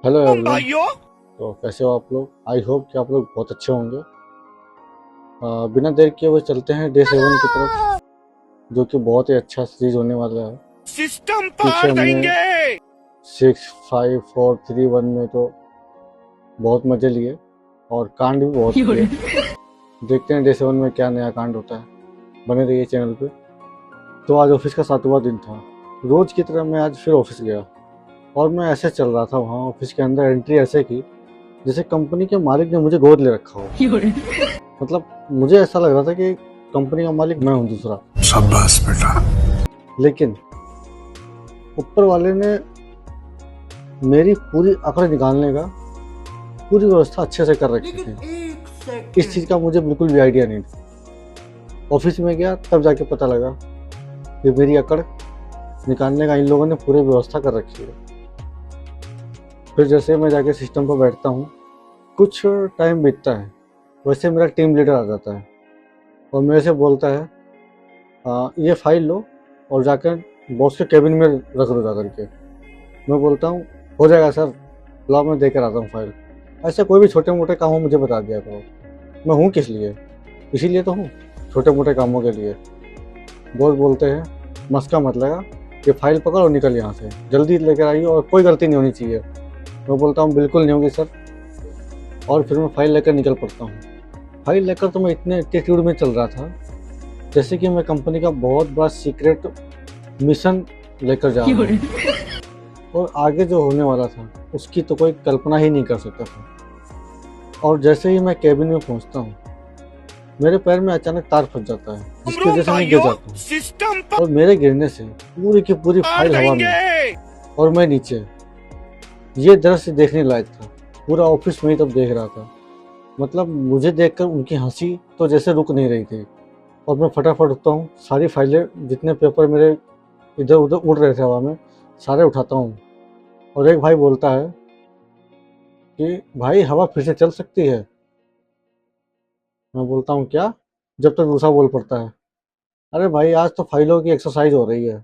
Hello everyone. तो कैसे हो आप लोग? आई होप कि आप लोग बहुत अच्छे होंगे। बिना देर किए हुए चलते हैं डे 7 की तरफ, जो कि बहुत ही अच्छा सीरीज होने वाला है। सिस्टम पीछे पार हमने देंगे। 6, 5, 4, 3, 1 में तो बहुत मजे लिए और कांड भी बहुत किए। देखते हैं डे 7 में क्या नया कांड होता है। बने रहिए चैनल पे। तो आज ऑफिस का 7वां दिन था। रोज की तरह मैं आज फिर ऑफिस गया और मैं ऐसे चल रहा था वहाँ ऑफिस के अंदर। एंट्री ऐसे की जैसे कंपनी के मालिक ने मुझे गोद ले रखा हो। मतलब मुझे ऐसा लग रहा था कि कंपनी का मालिक मैं हूँ दूसरा। शाबाश बेटा। लेकिन ऊपर वाले ने मेरी पूरी अकड़ निकालने का पूरी व्यवस्था अच्छे से कर रखी थी। इस चीज़ का मुझे बिल्कुल भी आइडिया नहीं था। ऑफिस में गया तब जाके पता लगा कि मेरी अकड़ निकालने का इन लोगों ने पूरी व्यवस्था कर रखी है। फिर जैसे मैं जाके सिस्टम पर बैठता हूँ, कुछ टाइम बीतता है, वैसे मेरा टीम लीडर आ जाता है और मेरे से बोलता है ये फाइल लो और जाकर बॉस के केबिन में रख दो जा करके। मैं बोलता हूँ हो जाएगा सर, लाओ मैं देकर आता हूँ फाइल। ऐसे कोई भी छोटे मोटे काम हो मुझे बता दिया करो। मैं हूँ किस लिए? इसीलिए तो हूँ, छोटे मोटे कामों के लिए। बॉस बोलते हैं मस्का मत लगा, ये फाइल पकड़ और निकल यहाँ से, जल्दी लेकर आइए और कोई गलती नहीं होनी चाहिए। मैं बोलता हूँ बिल्कुल नहीं होगी सर, और फिर मैं फाइल लेकर निकल पड़ता हूँ। फाइल लेकर तो मैं इतने एटीट्यूड में चल रहा था जैसे कि मैं कंपनी का बहुत बड़ा सीक्रेट मिशन लेकर जा रहा हूँ और आगे जो होने वाला था उसकी तो कोई कल्पना ही नहीं कर सकता था। और जैसे ही मैं केबिन में पहुंचता हूँ, मेरे पैर में अचानक तार फंस जाता है, जिसकी वजह से मैं गिर जाता हूँ सिस्टम और मेरे गिरने से पूरी की पूरी फाइल हवा में और मैं नीचे। ये दृश्य देखने लायक था। पूरा ऑफिस में ही तब देख रहा था। मतलब मुझे देखकर उनकी हंसी तो जैसे रुक नहीं रही थी। और मैं फटाफट उठता हूँ, सारी फाइलें जितने पेपर मेरे इधर उधर उड़ रहे थे हवा में सारे उठाता हूँ। और एक भाई बोलता है कि भाई हवा फिर से चल सकती है। मैं बोलता हूँ क्या? जब तक दूसरा बोल पड़ता है अरे भाई आज तो फाइलों की एक्सरसाइज हो रही है।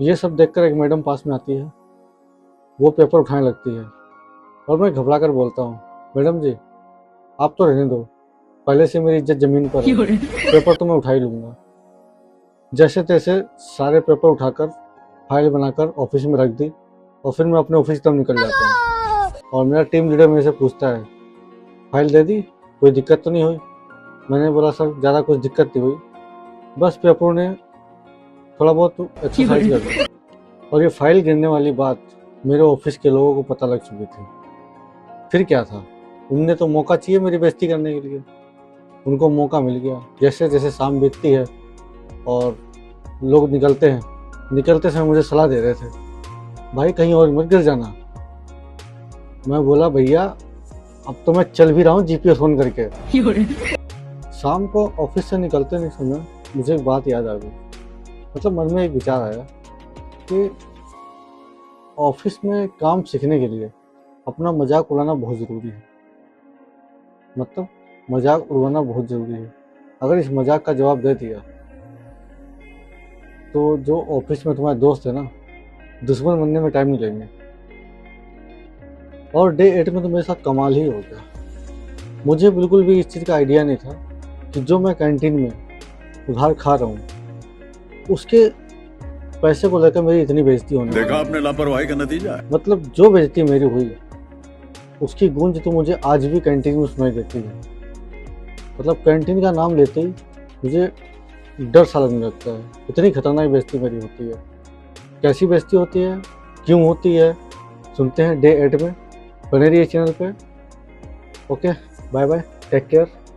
ये सब देखकर एक मैडम पास में आती है, वो पेपर उठाने लगती है और मैं घबरा कर बोलता हूँ मैडम जी आप तो रहने दो, पहले से मेरी इज्जत जमीन पर है, पेपर तो मैं उठा ही लूंगा। जैसे तैसे सारे पेपर उठाकर फाइल बनाकर ऑफिस में रख दी और फिर मैं अपने ऑफिस की तरफ निकल जाता हूँ। और मेरा टीम लीडर मेरे से पूछता है फाइल दे दी, कोई दिक्कत तो नहीं हुई? मैंने बोला सर ज़्यादा कुछ दिक्कत नहीं हुई, बस पेपरों ने थोड़ा बहुत एक्सरसाइज कर दी। और ये फाइल गिरने वाली बात मेरे ऑफिस के लोगों को पता लग चुकी थी। फिर क्या था, उनने तो मौका चाहिए मेरी बेइज्जती करने के लिए। उनको मौका मिल गया। जैसे जैसे शाम बीतती है और लोग निकलते हैं, निकलते समय मुझे सलाह दे रहे थे भाई कहीं और मत गिर जाना। मैं बोला भैया अब तो मैं चल भी रहा हूँ जीपीएस ऑन करके। शाम को ऑफिस से निकलते नहीं समय मुझे एक बात याद आ गई। मतलब मन में एक विचार आया कि ऑफिस में काम सीखने के लिए अपना मजाक उड़ाना बहुत ज़रूरी है। मतलब मजाक उड़ाना बहुत ज़रूरी है। अगर इस मजाक का जवाब दे दिया तो जो ऑफिस में तुम्हारे दोस्त है ना, दुश्मन बनने में टाइम नहीं लेंगे। और डे 8 में तो मेरे साथ कमाल ही हो गया। मुझे बिल्कुल भी इस चीज़ का आइडिया नहीं था कि जो मैं कैंटीन में उधार खा रहा हूँ उसके पैसे को लेकर मेरी इतनी बेइज्जती होने देखा आपने लापरवाही का नतीजा है। मतलब जो बेइज्जती मेरी हुई उसकी गूंज तो मुझे आज भी कैंटीन में सुनाई देती है। मतलब कैंटीन का नाम लेते ही मुझे डर सा लगने लगता है। इतनी खतरनाक बेइज्जती मेरी होती है। कैसी बेइज्जती होती है, क्यों होती है, सुनते हैं डे 8 में। बने रहिए चैनल पे। Okay, bye bye, take care.